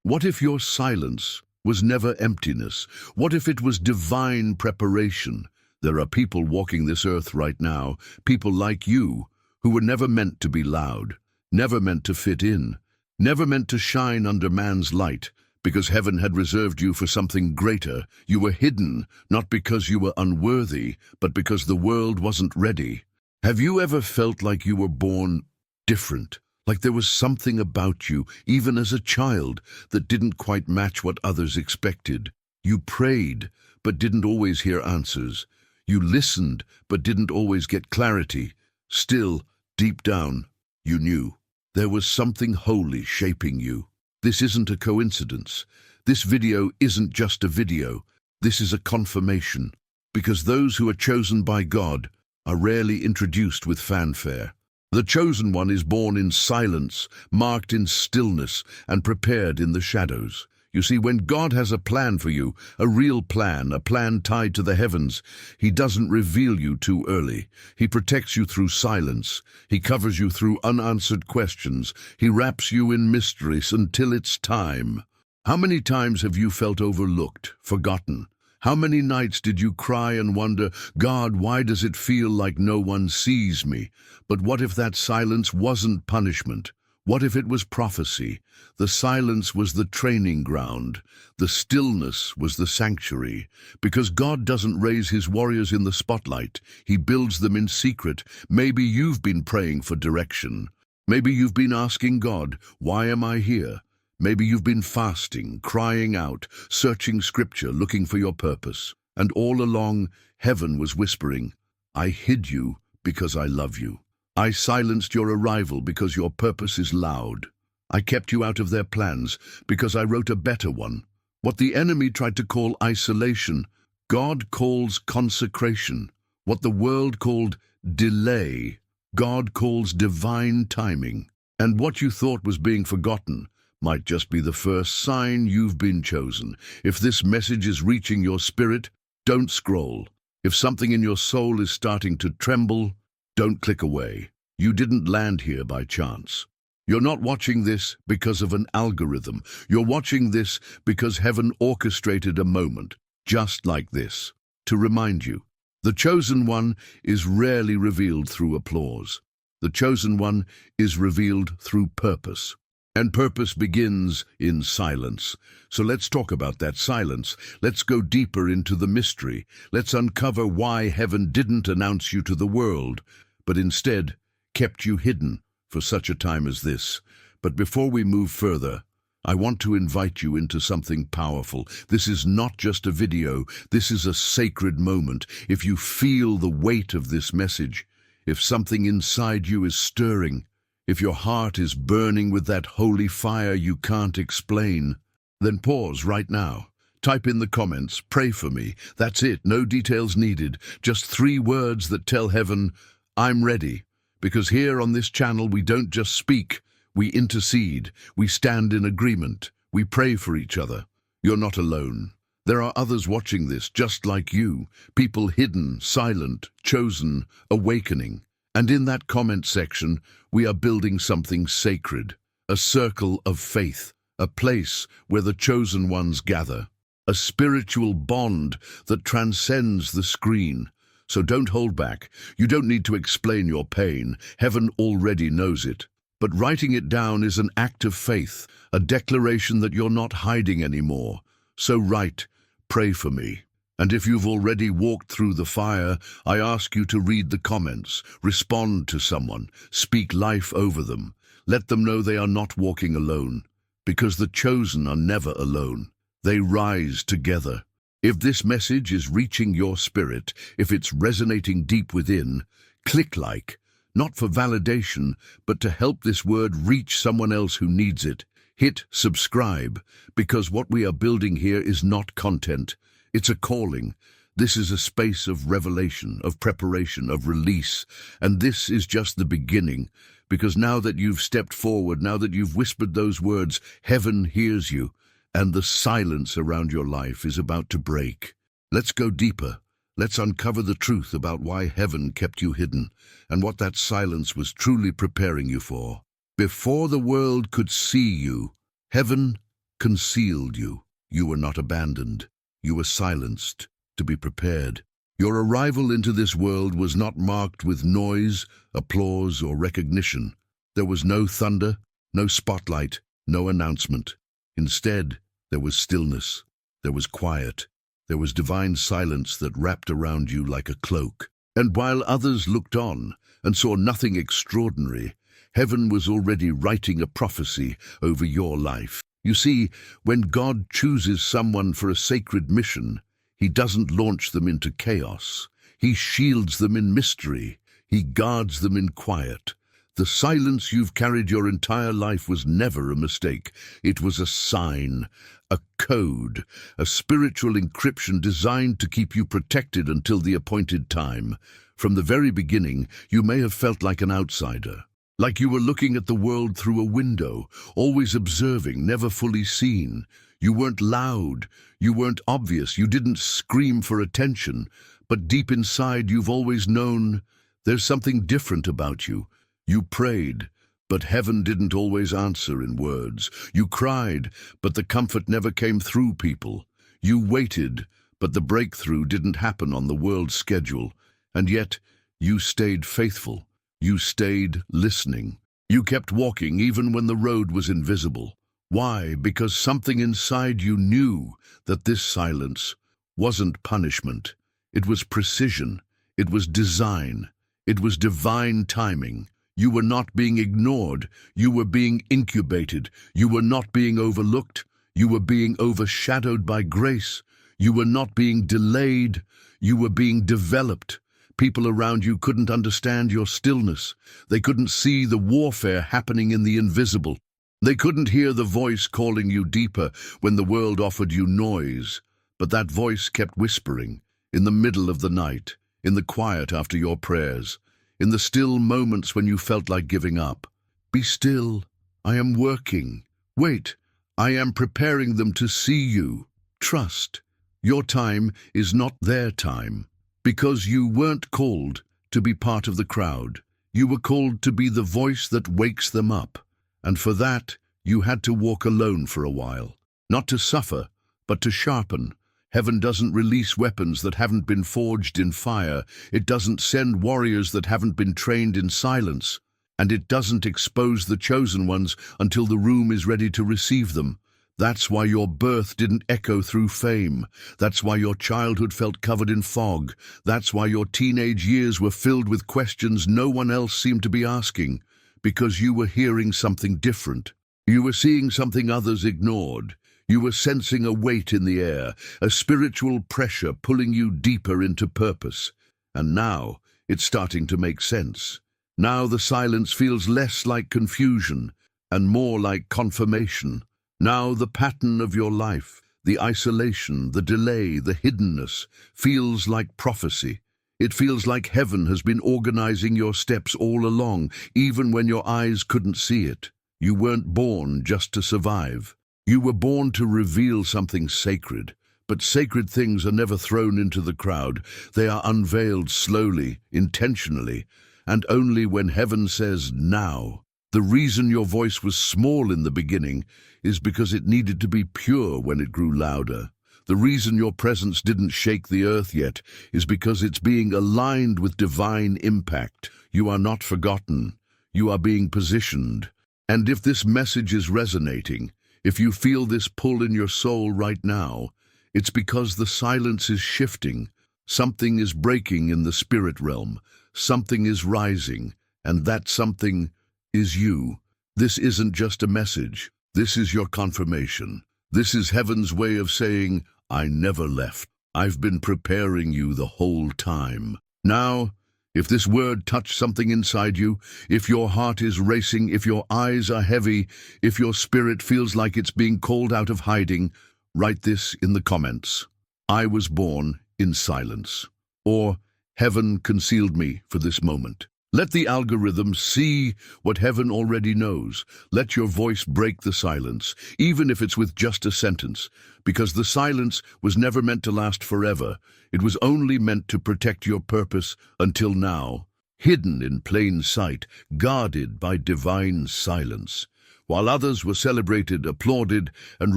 What if your silence was never emptiness? What if it was divine preparation? There are people walking this earth right now, people like you, who were never meant to be loud, never meant to fit in, never meant to shine under man's light, because heaven had reserved you for something greater. You were hidden, not because you were unworthy, but because the world wasn't ready. Have you ever felt like you were born different? Like there was something about you, even as a child, that didn't quite match what others expected. You prayed, but didn't always hear answers. You listened, but didn't always get clarity. Still, deep down, you knew. There was something holy shaping you. This isn't a coincidence. This video isn't just a video. This is a confirmation. Because those who are chosen by God are rarely introduced with fanfare. The chosen one is born in silence, marked in stillness, and prepared in the shadows. You see, when God has a plan for you, a real plan, a plan tied to the heavens, He doesn't reveal you too early. He protects you through silence. He covers you through unanswered questions. He wraps you in mysteries until it's time. How many times have you felt overlooked, forgotten? How many nights did you cry and wonder, God, why does it feel like no one sees me? But what if that silence wasn't punishment? What if it was prophecy? The silence was the training ground. The stillness was the sanctuary. Because God doesn't raise His warriors in the spotlight. He builds them in secret. Maybe you've been praying for direction. Maybe you've been asking God, why am I here? Maybe you've been fasting, crying out, searching scripture, looking for your purpose. And all along, heaven was whispering, I hid you because I love you. I silenced your arrival because your purpose is loud. I kept you out of their plans because I wrote a better one. What the enemy tried to call isolation, God calls consecration. What the world called delay, God calls divine timing. And what you thought was being forgotten might just be the first sign you've been chosen. If this message is reaching your spirit, don't scroll. If something in your soul is starting to tremble, don't click away. You didn't land here by chance. You're not watching this because of an algorithm. You're watching this because heaven orchestrated a moment, just like this, to remind you. The chosen one is rarely revealed through applause. The chosen one is revealed through purpose. And purpose begins in silence. So let's talk about that silence. Let's go deeper into the mystery. Let's uncover why heaven didn't announce you to the world, but instead kept you hidden for such a time as this. But before we move further, I want to invite you into something powerful. This is not just a video. This is a sacred moment. If you feel the weight of this message, if something inside you is stirring, if your heart is burning with that holy fire you can't explain, then pause right now. Type in the comments, pray for me. That's it, no details needed. Just 3 words that tell heaven, I'm ready. Because here on this channel we don't just speak, we intercede, we stand in agreement, we pray for each other. You're not alone. There are others watching this just like you, people hidden, silent, chosen, awakening. And in that comment section, we are building something sacred, a circle of faith, a place where the chosen ones gather, a spiritual bond that transcends the screen. So don't hold back. You don't need to explain your pain. Heaven already knows it. But writing it down is an act of faith, a declaration that you're not hiding anymore. So write, pray for me. And if you've already walked through the fire, I ask you to read the comments, respond to someone, speak life over them. Let them know they are not walking alone, because the chosen are never alone. They rise together. If this message is reaching your spirit, if it's resonating deep within, click like, not for validation, but to help this word reach someone else who needs it. Hit subscribe, because what we are building here is not content. It's a calling. This is a space of revelation, of preparation, of release. And this is just the beginning, because now that you've stepped forward, now that you've whispered those words, heaven hears you, and the silence around your life is about to break. Let's go deeper. Let's uncover the truth about why heaven kept you hidden, and what that silence was truly preparing you for. Before the world could see you, heaven concealed you. You were not abandoned. You were silenced to be prepared. Your arrival into this world was not marked with noise, applause, or recognition. There was no thunder, no spotlight, no announcement. Instead, there was stillness. There was quiet. There was divine silence that wrapped around you like a cloak. And while others looked on and saw nothing extraordinary, heaven was already writing a prophecy over your life. You see, when God chooses someone for a sacred mission, He doesn't launch them into chaos. He shields them in mystery. He guards them in quiet. The silence you've carried your entire life was never a mistake. It was a sign, a code, a spiritual encryption designed to keep you protected until the appointed time. From the very beginning, you may have felt like an outsider, like you were looking at the world through a window, always observing, never fully seen. You weren't loud, you weren't obvious, you didn't scream for attention, but deep inside you've always known there's something different about you. You prayed, but heaven didn't always answer in words. You cried, but the comfort never came through people. You waited, but the breakthrough didn't happen on the world's schedule. And yet, you stayed faithful. You stayed listening. You kept walking even when the road was invisible. Why? Because something inside you knew that this silence wasn't punishment. It was precision. It was design. It was divine timing. You were not being ignored. You were being incubated. You were not being overlooked. You were being overshadowed by grace. You were not being delayed. You were being developed. People around you couldn't understand your stillness. They couldn't see the warfare happening in the invisible. They couldn't hear the voice calling you deeper when the world offered you noise. But that voice kept whispering, in the middle of the night, in the quiet after your prayers, in the still moments when you felt like giving up. Be still. I am working. Wait. I am preparing them to see you. Trust. Your time is not their time. Because you weren't called to be part of the crowd. You were called to be the voice that wakes them up. And for that, you had to walk alone for a while. Not to suffer, but to sharpen. Heaven doesn't release weapons that haven't been forged in fire. It doesn't send warriors that haven't been trained in silence. And it doesn't expose the chosen ones until the room is ready to receive them. That's why your birth didn't echo through fame. That's why your childhood felt covered in fog. That's why your teenage years were filled with questions no one else seemed to be asking. Because you were hearing something different. You were seeing something others ignored. You were sensing a weight in the air, a spiritual pressure pulling you deeper into purpose. And now it's starting to make sense. Now the silence feels less like confusion and more like confirmation. Now the pattern of your life, the isolation, the delay, the hiddenness, feels like prophecy. It feels like heaven has been organizing your steps all along, even when your eyes couldn't see it. You weren't born just to survive. You were born to reveal something sacred. But sacred things are never thrown into the crowd. They are unveiled slowly, intentionally, and only when heaven says, now. The reason your voice was small in the beginning is because it needed to be pure when it grew louder. The reason your presence didn't shake the earth yet is because it's being aligned with divine impact. You are not forgotten. You are being positioned. And if this message is resonating, if you feel this pull in your soul right now, it's because the silence is shifting. Something is breaking in the spirit realm. Something is rising, and that something is you. This isn't just a message. This is your confirmation. This is heaven's way of saying, I never left. I've been preparing you the whole time. Now, if this word touched something inside you, if your heart is racing, if your eyes are heavy, if your spirit feels like it's being called out of hiding, write this in the comments. I was born in silence. Or, heaven concealed me for this moment. Let the algorithm see what heaven already knows. Let your voice break the silence, even if it's with just a sentence, because the silence was never meant to last forever. It was only meant to protect your purpose until now, hidden in plain sight, guarded by divine silence. While others were celebrated, applauded, and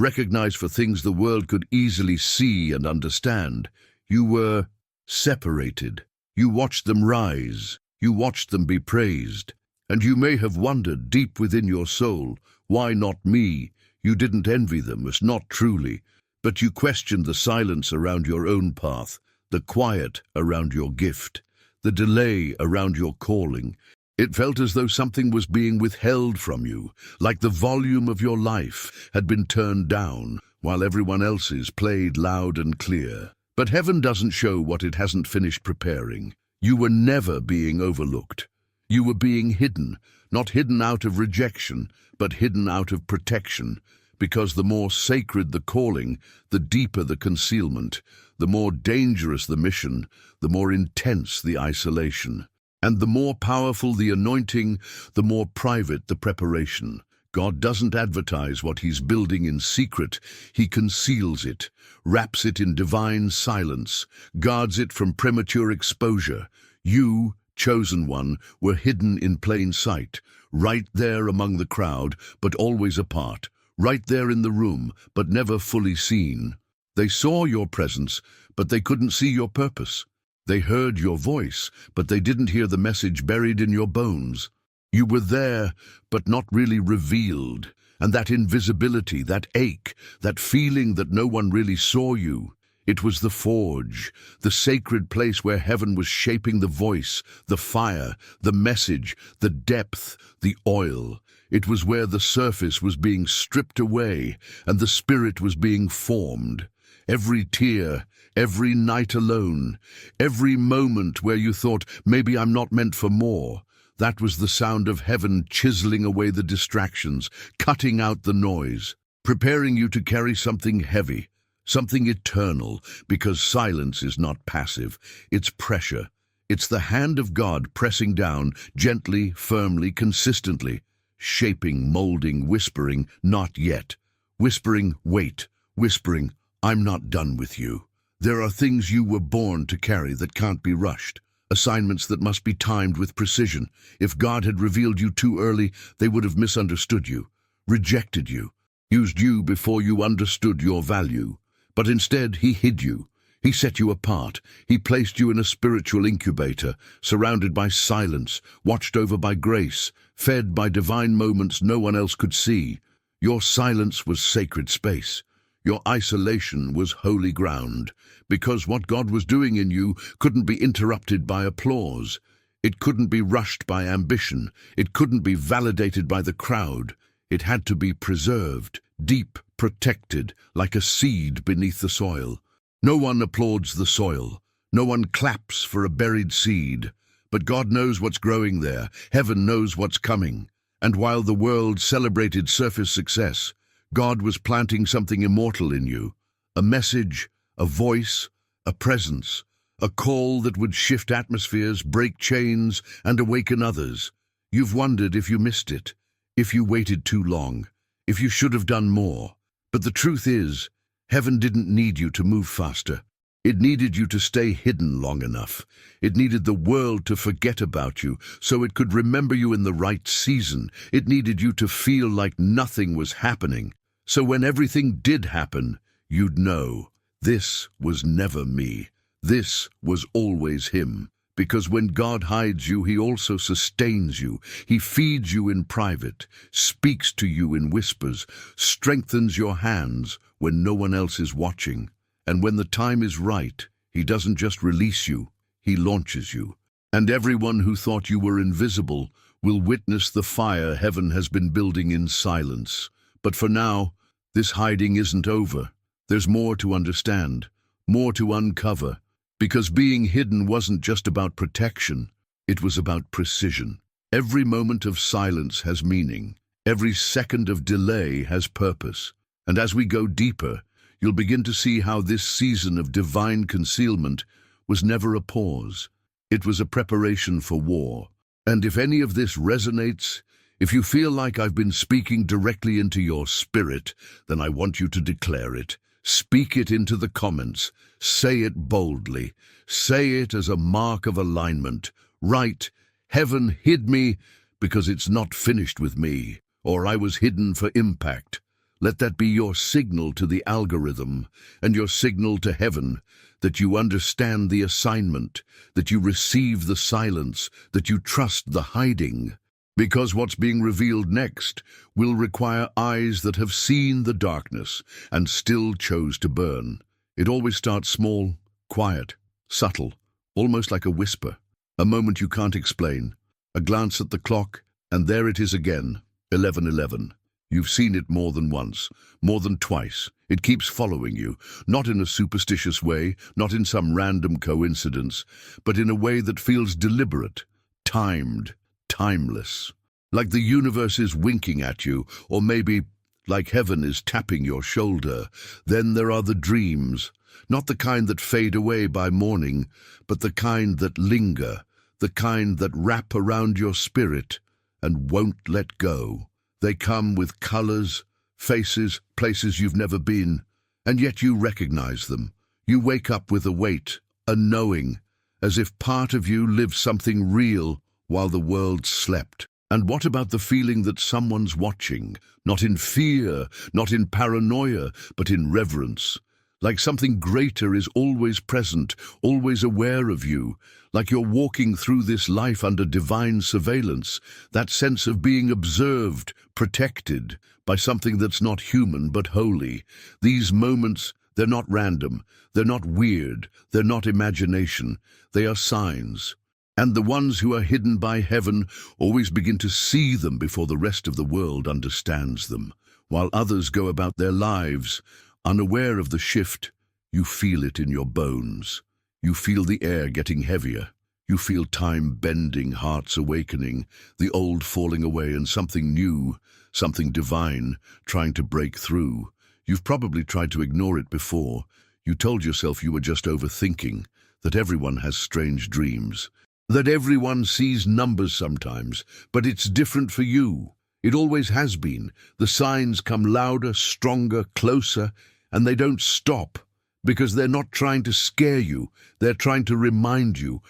recognized for things the world could easily see and understand, you were separated. You watched them rise. You watched them be praised. And you may have wondered deep within your soul, why not me? You didn't envy them, as not truly, but you questioned the silence around your own path, the quiet around your gift, the delay around your calling. It felt as though something was being withheld from you, like the volume of your life had been turned down, while everyone else's played loud and clear. But heaven doesn't show what it hasn't finished preparing. You were never being overlooked. You were being hidden, not hidden out of rejection, but hidden out of protection, because the more sacred the calling, the deeper the concealment, the more dangerous the mission, the more intense the isolation. And the more powerful the anointing, the more private the preparation. God doesn't advertise what he's building in secret. He conceals it, wraps it in divine silence, guards it from premature exposure. You, chosen one, were hidden in plain sight, right there among the crowd, but always apart, right there in the room, but never fully seen. They saw your presence, but they couldn't see your purpose. They heard your voice, but they didn't hear the message buried in your bones. You were there, but not really revealed. And that invisibility, that ache, that feeling that no one really saw you, it was the forge, the sacred place where heaven was shaping the voice, the fire, the message, the depth, the oil. It was where the surface was being stripped away and the spirit was being formed. Every tear, every night alone, every moment where you thought, maybe I'm not meant for more, that was the sound of heaven chiseling away the distractions, cutting out the noise, preparing you to carry something heavy, something eternal, because silence is not passive, it's pressure. It's the hand of God pressing down, gently, firmly, consistently, shaping, molding, whispering, not yet, whispering, wait, whispering, I'm not done with you. There are things you were born to carry that can't be rushed, assignments that must be timed with precision. If God had revealed you too early, they would have misunderstood you, rejected you, used you before you understood your value. But instead, he hid you. He set you apart. He placed you in a spiritual incubator, surrounded by silence, watched over by grace, fed by divine moments no one else could see. Your silence was sacred space. Your isolation was holy ground, because what God was doing in you couldn't be interrupted by applause. It couldn't be rushed by ambition. It couldn't be validated by the crowd. It had to be preserved, deep, protected, like a seed beneath the soil. No one applauds the soil. No one claps for a buried seed. But God knows what's growing there. Heaven knows what's coming. And while the world celebrated surface success, God was planting something immortal in you, a message, a voice, a presence, a call that would shift atmospheres, break chains, and awaken others. You've wondered if you missed it, if you waited too long, if you should have done more. But the truth is, heaven didn't need you to move faster. It needed you to stay hidden long enough. It needed the world to forget about you so it could remember you in the right season. It needed you to feel like nothing was happening. So when everything did happen, you'd know, this was never me. This was always him. Because when God hides you, he also sustains you. He feeds you in private, speaks to you in whispers, strengthens your hands when no one else is watching. And when the time is right, he doesn't just release you, he launches you. And everyone who thought you were invisible will witness the fire heaven has been building in silence. But for now, this hiding isn't over. There's more to understand, more to uncover, because being hidden wasn't just about protection, it was about precision. Every moment of silence has meaning. Every second of delay has purpose. And as we go deeper, you'll begin to see how this season of divine concealment was never a pause. It was a preparation for war. And if any of this resonates, if you feel like I've been speaking directly into your spirit, then I want you to declare it. Speak it into the comments. Say it boldly. Say it as a mark of alignment. Write, heaven hid me because it's not finished with me. or I was hidden for impact. Let that be your signal to the algorithm and your signal to heaven that you understand the assignment, that you receive the silence, that you trust the hiding. Because what's being revealed next will require eyes that have seen the darkness and still chose to burn. It always starts small, quiet, subtle, almost like a whisper, a moment you can't explain, a glance at the clock, and there it is again, 11:11. You've seen it more than once, more than twice. It keeps following you, not in a superstitious way, not in some random coincidence, but in a way that feels deliberate, timed, timeless. Like the universe is winking at you, or maybe like heaven is tapping your shoulder. Then there are the dreams, not the kind that fade away by morning, but the kind that linger, the kind that wrap around your spirit and won't let go. They come with colors, faces, places you've never been, and yet you recognize them. You wake up with a weight, a knowing, as if part of you lived something real while the world slept. And what about the feeling that someone's watching, not in fear, not in paranoia, but in reverence? Like something greater is always present, always aware of you, like you're walking through this life under divine surveillance, that sense of being observed, protected by something that's not human but holy. These moments, they're not random, they're not weird, they're not imagination, they are signs. And the ones who are hidden by heaven always begin to see them before the rest of the world understands them. While others go about their lives, unaware of the shift, you feel it in your bones. You feel the air getting heavier. You feel time bending, hearts awakening, the old falling away and something new, something divine, trying to break through. You've probably tried to ignore it before. You told yourself you were just overthinking, that everyone has strange dreams, that everyone sees numbers sometimes, but it's different for you. It always has been. The signs come louder, stronger, closer, and they don't stop, because they're not trying to scare you. They're trying to remind you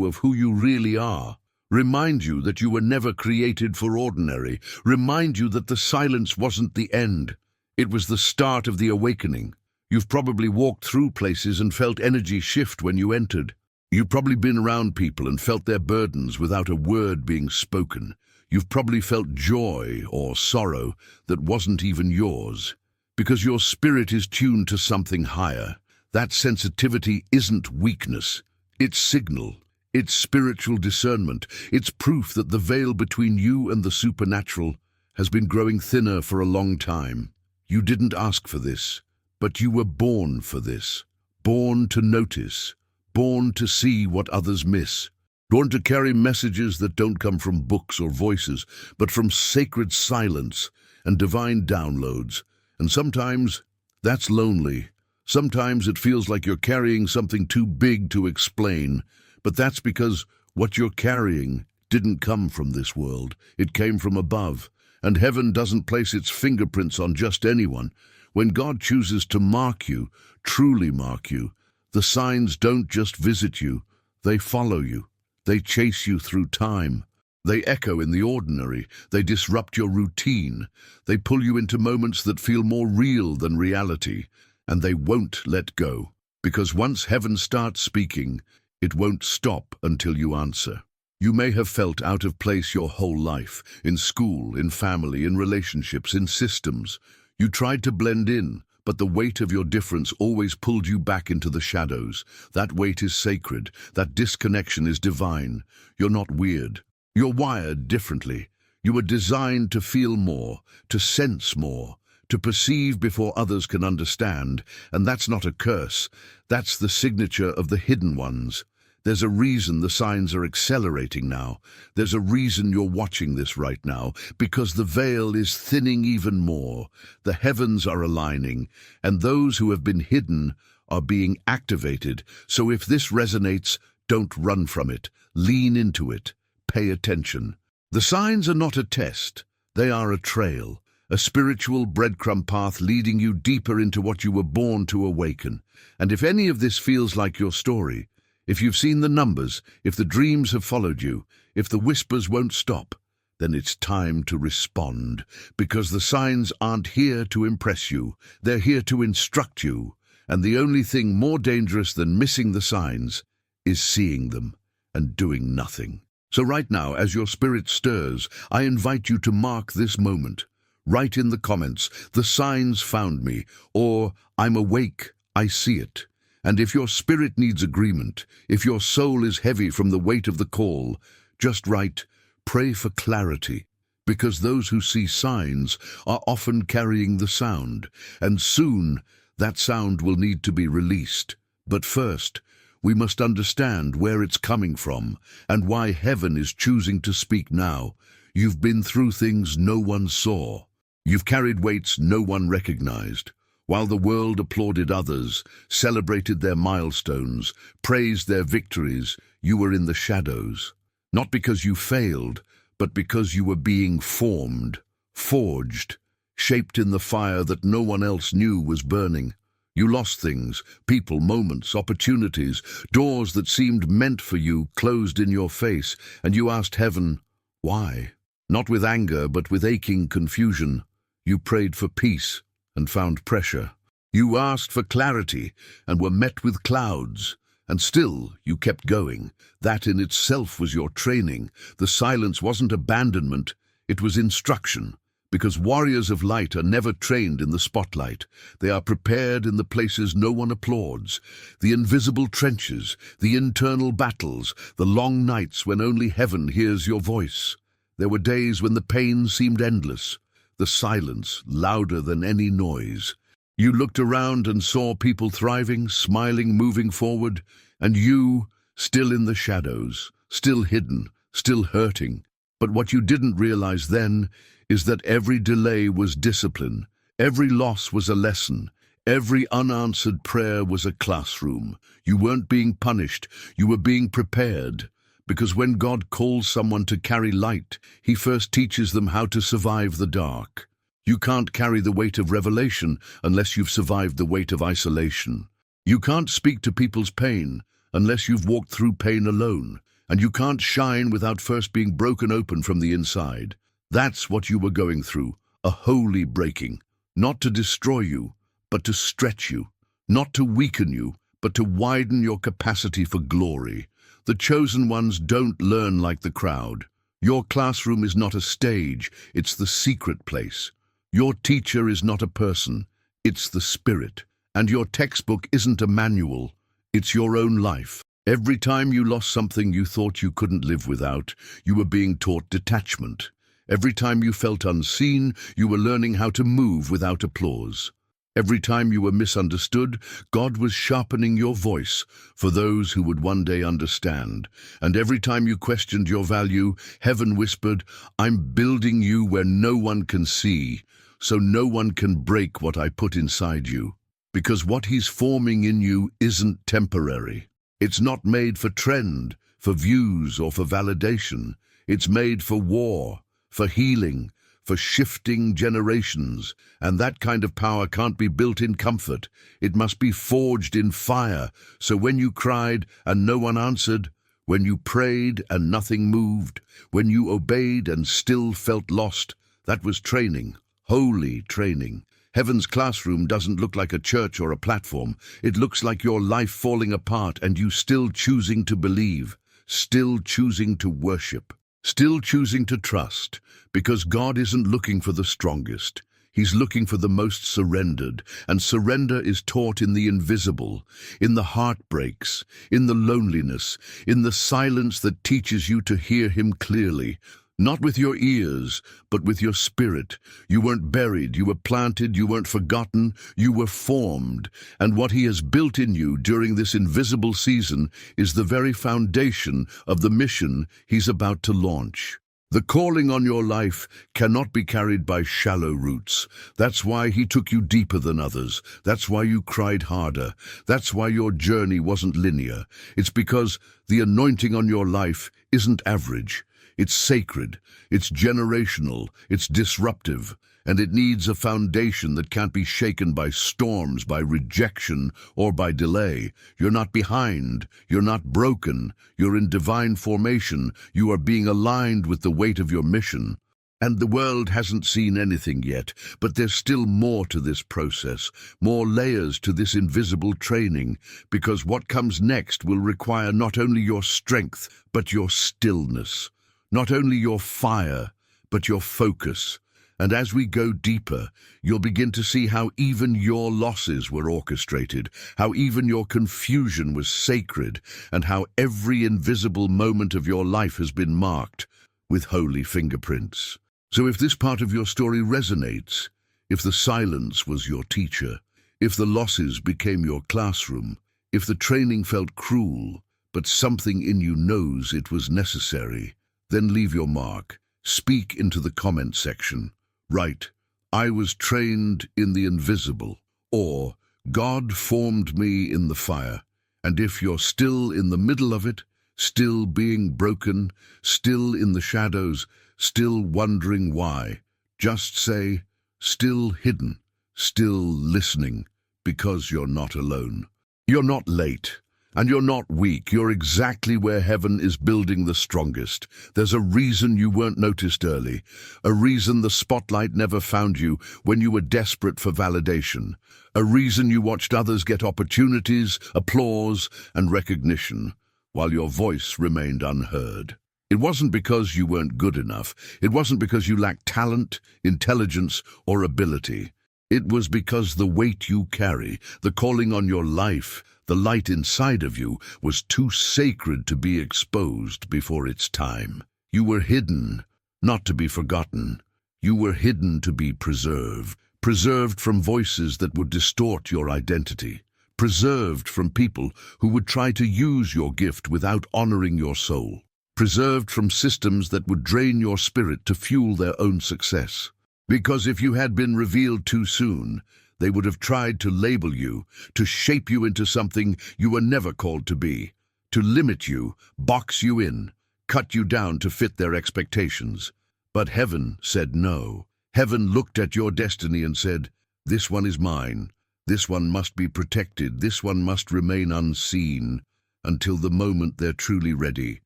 of who you really are. Remind you that you were never created for ordinary. Remind you that the silence wasn't the end. It was the start of the awakening. You've probably walked through places and felt energy shift when you entered. You've probably been around people and felt their burdens without a word being spoken. You've probably felt joy or sorrow that wasn't even yours, because your spirit is tuned to something higher. That sensitivity isn't weakness, it's signal, it's spiritual discernment, it's proof that the veil between you and the supernatural has been growing thinner for a long time. You didn't ask for this, but you were born for this, born to notice, born to see what others miss. Born to carry messages that don't come from books or voices, but from sacred silence and divine downloads. And sometimes that's lonely. Sometimes it feels like you're carrying something too big to explain, but that's because what you're carrying didn't come from this world. It came from above, and heaven doesn't place its fingerprints on just anyone. When God chooses to mark you, truly mark you, the signs don't just visit you, they follow you. They chase you through time. They echo in the ordinary. They disrupt your routine. They pull you into moments that feel more real than reality. And they won't let go. Because once heaven starts speaking, it won't stop until you answer. You may have felt out of place your whole life, in school, in family, in relationships, in systems. You tried to blend in, but the weight of your difference always pulled you back into the shadows. That weight is sacred. That disconnection is divine. You're not weird. You're wired differently. You were designed to feel more, to sense more, to perceive before others can understand. And that's not a curse. That's the signature of the hidden ones. There's a reason the signs are accelerating now. There's a reason you're watching this right now, because the veil is thinning even more. The heavens are aligning, and those who have been hidden are being activated. So if this resonates, don't run from it. Lean into it. Pay attention. The signs are not a test. They are a trail, a spiritual breadcrumb path leading you deeper into what you were born to awaken. And if any of this feels like your story, if you've seen the numbers, if the dreams have followed you, if the whispers won't stop, then it's time to respond, because the signs aren't here to impress you, they're here to instruct you, and the only thing more dangerous than missing the signs is seeing them and doing nothing. So right now, as your spirit stirs, I invite you to mark this moment. Write in the comments, "The signs found me," or "I'm awake, I see it." And if your spirit needs agreement, if your soul is heavy from the weight of the call, just write, "Pray for clarity," because those who see signs are often carrying the sound, and soon that sound will need to be released. But first, we must understand where it's coming from and why heaven is choosing to speak now. You've been through things no one saw. You've carried weights no one recognized. While the world applauded others, celebrated their milestones, praised their victories, you were in the shadows. Not because you failed, but because you were being formed, forged, shaped in the fire that no one else knew was burning. You lost things, people, moments, opportunities, doors that seemed meant for you closed in your face, and you asked heaven, why? Not with anger, but with aching confusion. You prayed for peace and found pressure. You asked for clarity and were met with clouds. And still, you kept going. That in itself was your training. The silence wasn't abandonment, it was instruction. Because warriors of light are never trained in the spotlight. They are prepared in the places no one applauds. The invisible trenches, the internal battles, the long nights when only heaven hears your voice. There were days when the pain seemed endless, the silence louder than any noise. You looked around and saw people thriving, smiling, moving forward, and you, still in the shadows, still hidden, still hurting. But what you didn't realize then is that every delay was discipline, every loss was a lesson, every unanswered prayer was a classroom. You weren't being punished, you were being prepared. Because when God calls someone to carry light, He first teaches them how to survive the dark. You can't carry the weight of revelation unless you've survived the weight of isolation. You can't speak to people's pain unless you've walked through pain alone. And you can't shine without first being broken open from the inside. That's what you were going through, a holy breaking. Not to destroy you, but to stretch you. Not to weaken you, but to widen your capacity for glory. The chosen ones don't learn like the crowd. Your classroom is not a stage, it's the secret place. Your teacher is not a person, it's the Spirit. And your textbook isn't a manual, it's your own life. Every time you lost something you thought you couldn't live without, you were being taught detachment. Every time you felt unseen, you were learning how to move without applause. Every time you were misunderstood, God was sharpening your voice for those who would one day understand. And every time you questioned your value, heaven whispered, "I'm building you where no one can see, so no one can break what I put inside you." Because what He's forming in you isn't temporary. It's not made for trend, for views, or for validation. It's made for war, for healing, for shifting generations. And that kind of power can't be built in comfort. It must be forged in fire. So when you cried and no one answered, when you prayed and nothing moved, when you obeyed and still felt lost, that was training, holy training. Heaven's classroom doesn't look like a church or a platform. It looks like your life falling apart and you still choosing to believe, still choosing to worship, still choosing to trust, because God isn't looking for the strongest. He's looking for the most surrendered, and surrender is taught in the invisible, in the heartbreaks, in the loneliness, in the silence that teaches you to hear Him clearly. Not with your ears, but with your spirit. You weren't buried, you were planted, you weren't forgotten, you were formed. And what He has built in you during this invisible season is the very foundation of the mission He's about to launch. The calling on your life cannot be carried by shallow roots. That's why He took you deeper than others. That's why you cried harder. That's why your journey wasn't linear. It's because the anointing on your life isn't average. It's sacred, it's generational, it's disruptive. and it needs a foundation that can't be shaken by storms, by rejection, or by delay. You're not behind, you're not broken, you're in divine formation, you are being aligned with the weight of your mission. And the world hasn't seen anything yet, but there's still more to this process, more layers to this invisible training, because what comes next will require not only your strength, but your stillness, not only your fire, but your focus. And as we go deeper, you'll begin to see how even your losses were orchestrated, how even your confusion was sacred, and how every invisible moment of your life has been marked with holy fingerprints. So if this part of your story resonates, if the silence was your teacher, if the losses became your classroom, if the training felt cruel, but something in you knows it was necessary, then leave your mark. Speak into the comment section. Write, "I was trained in the invisible," or "God formed me in the fire." And if you're still in the middle of it, still being broken, still in the shadows, still wondering why, just say, "Still hidden, still listening," because you're not alone. You're not late. And you're not weak. You're exactly where heaven is building the strongest. There's a reason you weren't noticed early, a reason the spotlight never found you when you were desperate for validation, a reason you watched others get opportunities, applause, and recognition, while your voice remained unheard. It wasn't because you weren't good enough. It wasn't because you lacked talent, intelligence, or ability. It was because the weight you carry, the calling on your life, the light inside of you was too sacred to be exposed before its time. You were hidden, not to be forgotten. You were hidden to be preserved. Preserved from voices that would distort your identity. Preserved from people who would try to use your gift without honoring your soul. Preserved from systems that would drain your spirit to fuel their own success. Because if you had been revealed too soon, they would have tried to label you, to shape you into something you were never called to be, to limit you, box you in, cut you down to fit their expectations. But heaven said no. Heaven looked at your destiny and said, "This one is mine. This one must be protected. This one must remain unseen until the moment they're truly ready."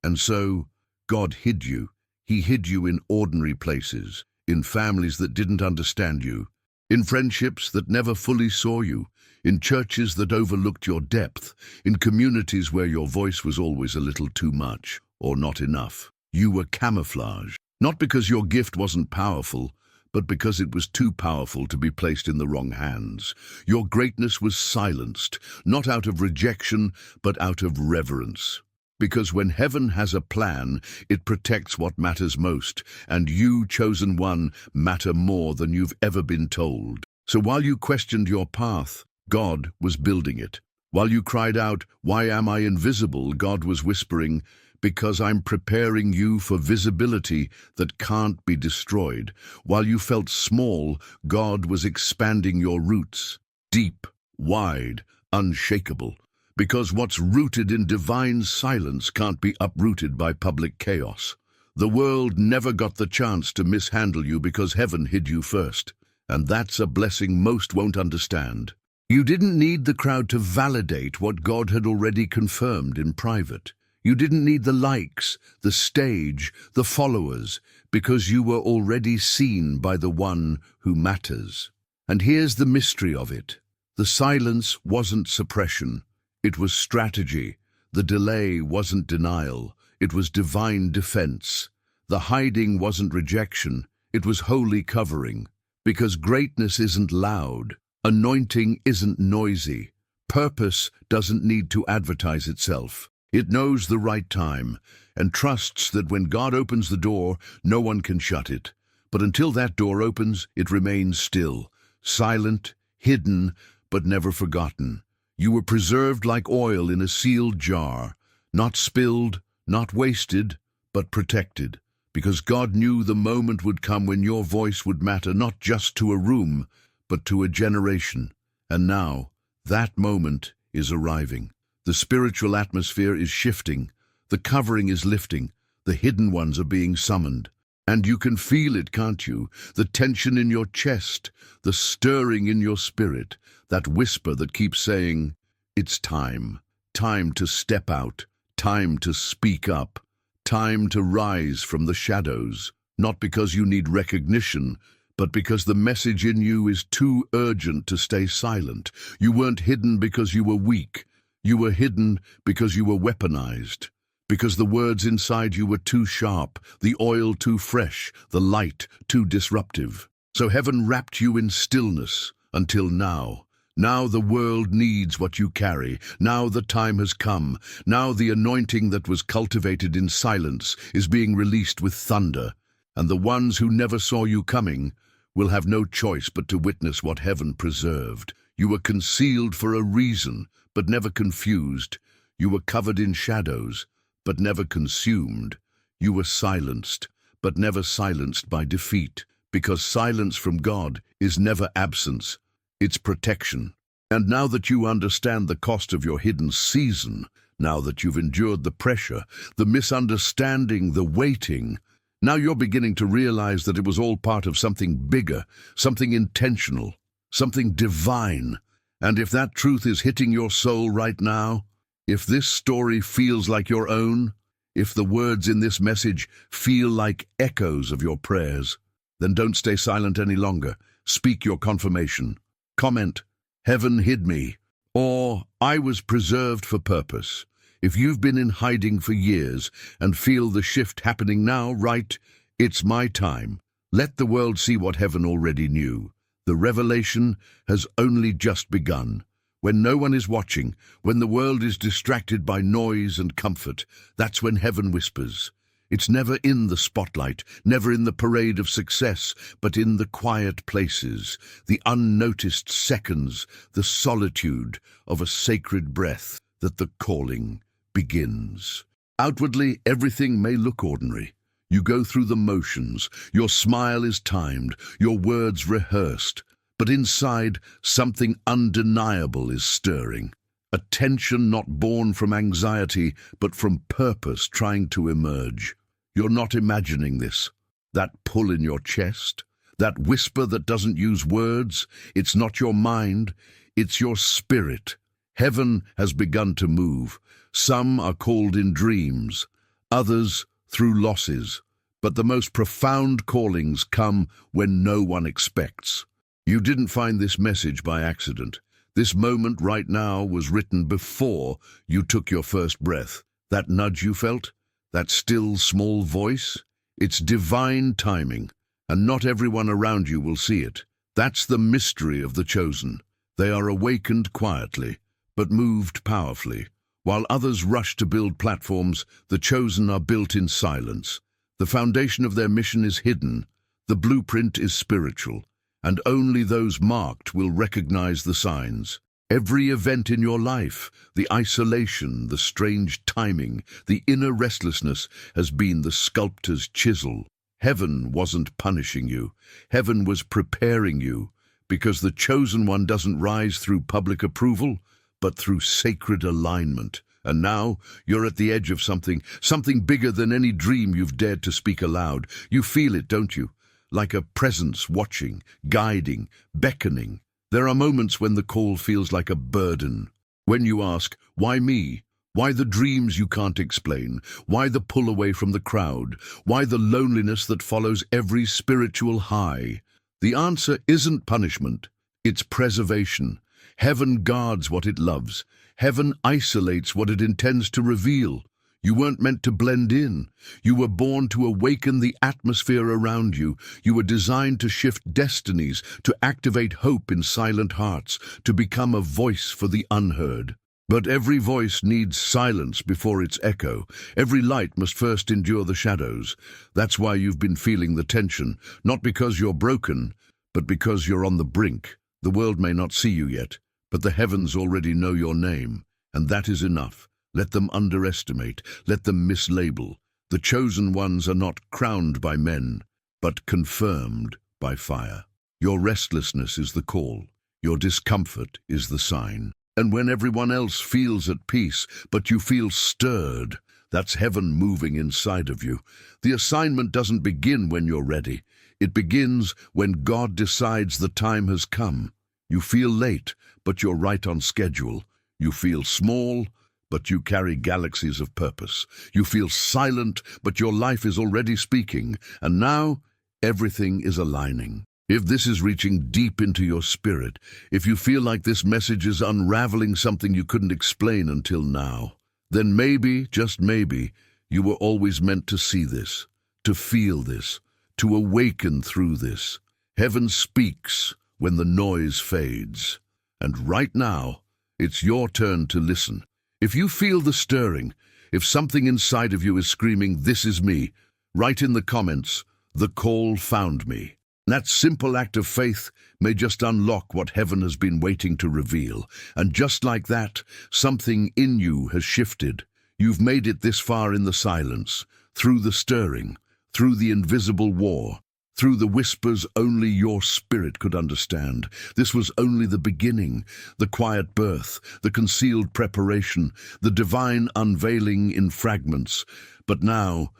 And so, God hid you. He hid you in ordinary places, in families that didn't understand you, in friendships that never fully saw you, in churches that overlooked your depth, in communities where your voice was always a little too much or not enough. You were camouflaged, not because your gift wasn't powerful, but because it was too powerful to be placed in the wrong hands. Your greatness was silenced, not out of rejection, but out of reverence. Because when heaven has a plan, it protects what matters most, and you, chosen one, matter more than you've ever been told. So while you questioned your path, God was building it. While you cried out, "Why am I invisible?" God was whispering, "Because I'm preparing you for visibility that can't be destroyed." While you felt small, God was expanding your roots, deep, wide, unshakable. Because what's rooted in divine silence can't be uprooted by public chaos. The world never got the chance to mishandle you because heaven hid you first. And that's a blessing most won't understand. You didn't need the crowd to validate what God had already confirmed in private. You didn't need the likes, the stage, the followers, because you were already seen by the one who matters. And here's the mystery of it. The silence wasn't suppression. It was strategy. The delay wasn't denial. It was divine defense. The hiding wasn't rejection. It was holy covering. Because greatness isn't loud. Anointing isn't noisy. Purpose doesn't need to advertise itself. It knows the right time and trusts that when God opens the door, no one can shut it. But until that door opens, it remains still, silent, hidden, but never forgotten. You were preserved like oil in a sealed jar, not spilled, not wasted, but protected, because God knew the moment would come when your voice would matter not just to a room, but to a generation. And now, that moment is arriving. The spiritual atmosphere is shifting, the covering is lifting, the hidden ones are being summoned. And you can feel it, can't you? The tension in your chest, the stirring in your spirit, that whisper that keeps saying, it's time. Time to step out. Time to speak up. Time to rise from the shadows. Not because you need recognition, but because the message in you is too urgent to stay silent. You weren't hidden because you were weak. You were hidden because you were weaponized. Because the words inside you were too sharp, the oil too fresh, the light too disruptive. So heaven wrapped you in stillness until now. Now the world needs what you carry. Now the time has come. Now the anointing that was cultivated in silence is being released with thunder. And the ones who never saw you coming will have no choice but to witness what heaven preserved. You were concealed for a reason, but never confused. You were covered in shadows, but never consumed. You were silenced, but never silenced by defeat, because silence from God is never absence, it's protection. And now that you understand the cost of your hidden season, now that you've endured the pressure, the misunderstanding, the waiting, now you're beginning to realize that it was all part of something bigger, something intentional, something divine. And if that truth is hitting your soul right now, if this story feels like your own, if the words in this message feel like echoes of your prayers, then don't stay silent any longer. Speak your confirmation. Comment, "Heaven hid me," or "I was preserved for purpose." If you've been in hiding for years and feel the shift happening now, write, "It's my time." Let the world see what heaven already knew. The revelation has only just begun. When no one is watching, when the world is distracted by noise and comfort, that's when heaven whispers. It's never in the spotlight, never in the parade of success, but in the quiet places, the unnoticed seconds, the solitude of a sacred breath, that the calling begins. Outwardly, everything may look ordinary. You go through the motions, your smile is timed, your words rehearsed. But inside, something undeniable is stirring. A tension not born from anxiety, but from purpose trying to emerge. You're not imagining this. That pull in your chest, that whisper that doesn't use words, it's not your mind, it's your spirit. Heaven has begun to move. Some are called in dreams, others through losses. But the most profound callings come when no one expects. You didn't find this message by accident. This moment right now was written before you took your first breath. That nudge you felt, that still small voice, it's divine timing, and not everyone around you will see it. That's the mystery of the chosen. They are awakened quietly, but moved powerfully. While others rush to build platforms, the chosen are built in silence. The foundation of their mission is hidden. The blueprint is spiritual. And only those marked will recognize the signs. Every event in your life, the isolation, the strange timing, the inner restlessness has been the sculptor's chisel. Heaven wasn't punishing you. Heaven was preparing you, because the chosen one doesn't rise through public approval, but through sacred alignment. And now you're at the edge of something bigger than any dream you've dared to speak aloud. You feel it, don't you? Like a presence watching, guiding, beckoning. There are moments when the call feels like a burden. When you ask, why me? Why the dreams you can't explain? Why the pull away from the crowd? Why the loneliness that follows every spiritual high? The answer isn't punishment, it's preservation. Heaven guards what it loves. Heaven isolates what it intends to reveal. You weren't meant to blend in. You were born to awaken the atmosphere around you. You were designed to shift destinies, to activate hope in silent hearts, to become a voice for the unheard. But every voice needs silence before its echo. Every light must first endure the shadows. That's why you've been feeling the tension, not because you're broken, but because you're on the brink. The world may not see you yet, but the heavens already know your name, and that is enough. Let them underestimate, let them mislabel. The chosen ones are not crowned by men, but confirmed by fire. Your restlessness is the call. Your discomfort is the sign. And when everyone else feels at peace, but you feel stirred, That's heaven moving inside of you. The assignment doesn't begin when you're ready. It begins when God decides the time has come. You feel late, but you're right on schedule. You feel small, but you carry galaxies of purpose. You feel silent, but your life is already speaking. And now, everything is aligning. If this is reaching deep into your spirit, if you feel like this message is unraveling something you couldn't explain until now, then maybe, just maybe, you were always meant to see this, to feel this, to awaken through this. Heaven speaks when the noise fades. And right now, it's your turn to listen. If you feel the stirring, if something inside of you is screaming, "This is me," write in the comments, "The call found me." That simple act of faith may just unlock what heaven has been waiting to reveal. And just like that, something in you has shifted. You've made it this far in the silence, through the stirring, through the invisible war, through the whispers only your spirit could understand. This was only the beginning, the quiet birth, the concealed preparation, the divine unveiling in fragments. But now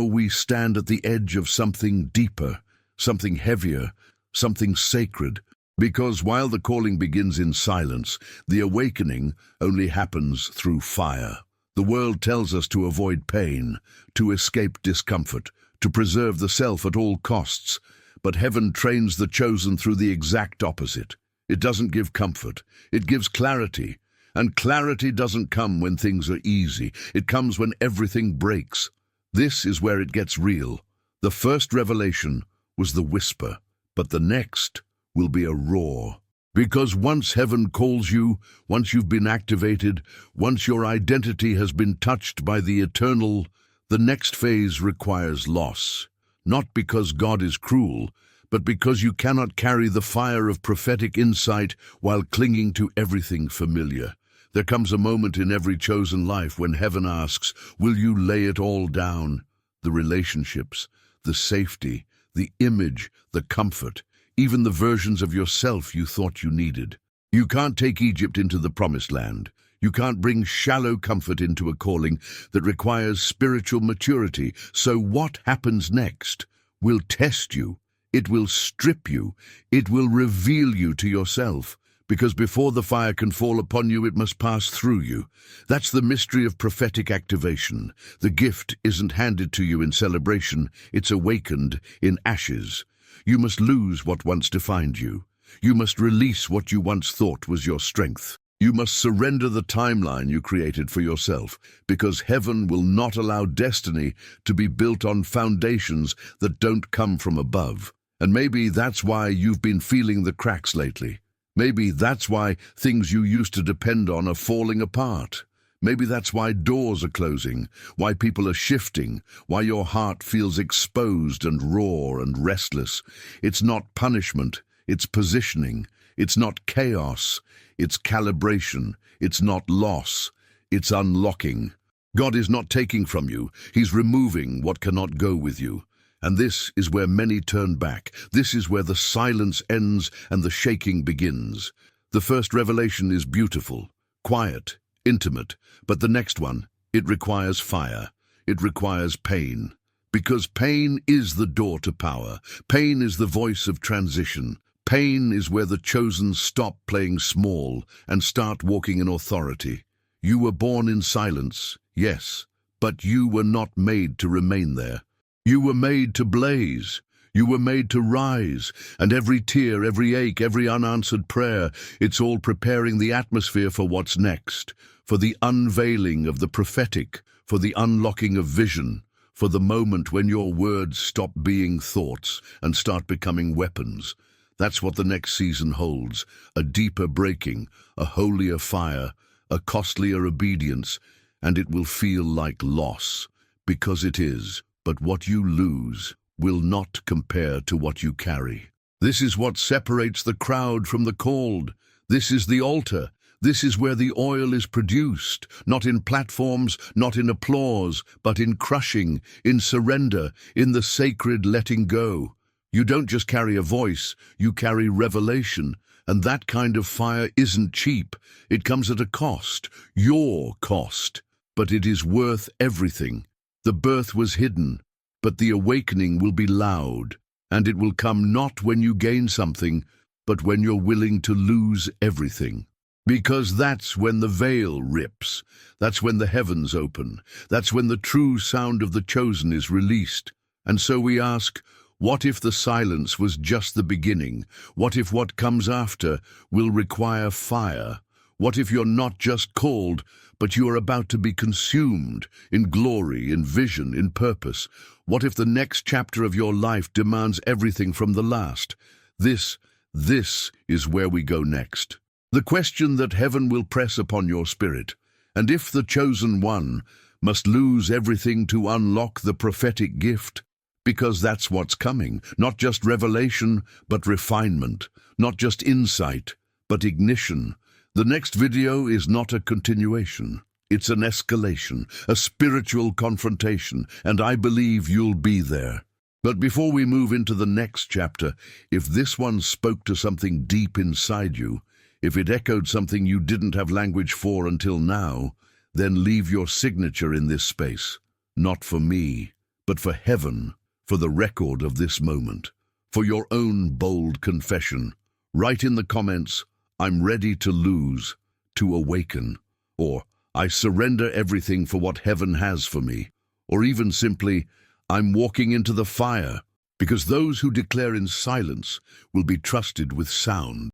we stand at the edge of something deeper, something heavier, something sacred. Because while the calling begins in silence, the awakening only happens through fire. The world tells us to avoid pain, to escape discomfort, to preserve the self at all costs. But heaven trains the chosen through the exact opposite. It doesn't give comfort, it gives clarity. And clarity doesn't come when things are easy. It comes when everything breaks. This is where it gets real. The first revelation was the whisper, but the next will be a roar. Because once heaven calls you, once you've been activated, once your identity has been touched by the eternal, the next phase requires loss. Not because God is cruel, but because you cannot carry the fire of prophetic insight while clinging to everything familiar. There comes a moment in every chosen life when heaven asks, will you lay it all down? The relationships, the safety, the image, the comfort, even the versions of yourself you thought you needed. You can't take Egypt into the promised land. You can't bring shallow comfort into a calling that requires spiritual maturity. So what happens next will test you. It will strip you. It will reveal you to yourself. Because before the fire can fall upon you, it must pass through you. That's the mystery of prophetic activation. The gift isn't handed to you in celebration, it's awakened in ashes. You must lose what once defined you. You must release what you once thought was your strength. You must surrender the timeline you created for yourself, because heaven will not allow destiny to be built on foundations that don't come from above. And maybe that's why you've been feeling the cracks lately. Maybe that's why things you used to depend on are falling apart. Maybe that's why doors are closing, why people are shifting, why your heart feels exposed and raw and restless. It's not punishment, it's positioning. It's not chaos, it's calibration. It's not loss, it's unlocking. God is not taking from you, He's removing what cannot go with you. And this is where many turn back. This is where the silence ends and the shaking begins. The first revelation is beautiful, quiet, intimate, but the next one, it requires fire. It requires pain. Because pain is the door to power. Pain is the voice of transition. Pain is where the chosen stop playing small and start walking in authority. You were born in silence, yes, but you were not made to remain there. You were made to blaze. You were made to rise. And every tear, every ache, every unanswered prayer, it's all preparing the atmosphere for what's next, for the unveiling of the prophetic, for the unlocking of vision, for the moment when your words stop being thoughts and start becoming weapons. That's what the next season holds, a deeper breaking, a holier fire, a costlier obedience, and it will feel like loss, because it is. But what you lose will not compare to what you carry. This is what separates the crowd from the called. This is the altar. This is where the oil is produced, not in platforms, not in applause, but in crushing, in surrender, in the sacred letting go. You don't just carry a voice, you carry revelation. And that kind of fire isn't cheap. It comes at a cost, your cost. but it is worth everything. The birth was hidden, but the awakening will be loud, and it will come not when you gain something, but when you're willing to lose everything. Because that's when the veil rips, that's when the heavens open, that's when the true sound of the chosen is released. And so we ask, what if the silence was just the beginning? What if what comes after will require fire? What if you're not just called, but you are about to be consumed in glory, in vision, in purpose? What if the next chapter of your life demands everything from the last? This is where we go next. The question that heaven will press upon your spirit. And if the chosen one must lose everything to unlock the prophetic gift, because that's what's coming, not just revelation, but refinement, not just insight, but ignition. The next video is not a continuation. It's an escalation, a spiritual confrontation, and I believe you'll be there. But before we move into the next chapter, if this one spoke to something deep inside you, if it echoed something you didn't have language for until now, then leave your signature in this space. Not for me, but for heaven, for the record of this moment, for your own bold confession. Write in the comments, I'm ready to lose, to awaken, or I surrender everything for what heaven has for me, or even simply, I'm walking into the fire, because those who declare in silence will be trusted with sound.